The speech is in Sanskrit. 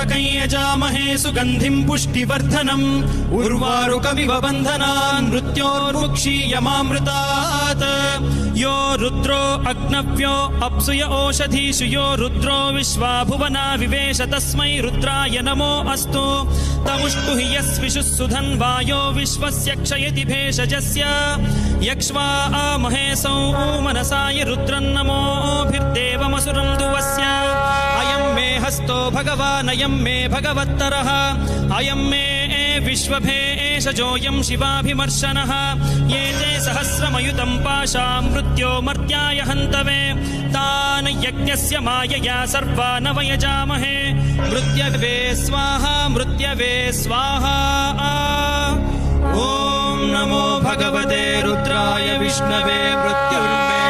त्र्यम्बकं यजामहे सुगन्धिं पुष्टिवर्धनम् उर्वारुकमिव बन्धनान् मृत्योर्मुक्षीयमामृतात् यो रुद्रो अग्नव्यो अप्सुय ओषधीषु यो रुद्रो विश्वा भुवना विवेश तस्मै रुद्राय नमो अस्तु तमुष्टु हि यस्विषुः सुधन्वायो विश्वस्य क्षयति भेषजस्य यक्ष्वा महेशौ मनसाय रुद्रन्नमोभिर्देवमसुरं दुवस्य अयं मे हस्तो भगवान् अयं मे भगवत्तरः अयं मे विश्वभेषजोऽयं शिवाभिमर्शनः ये ते सहस्रमयुतं पाशां मृत्यो मर्त्याय हन्तवे तान् यज्ञस्य मायया सर्वान् वयजामहे मृत्यवे स्वाहा मृत्यवे स्वाहा ॐ नमो भगवते रुद्राय विष्णवे मृत्युर्मे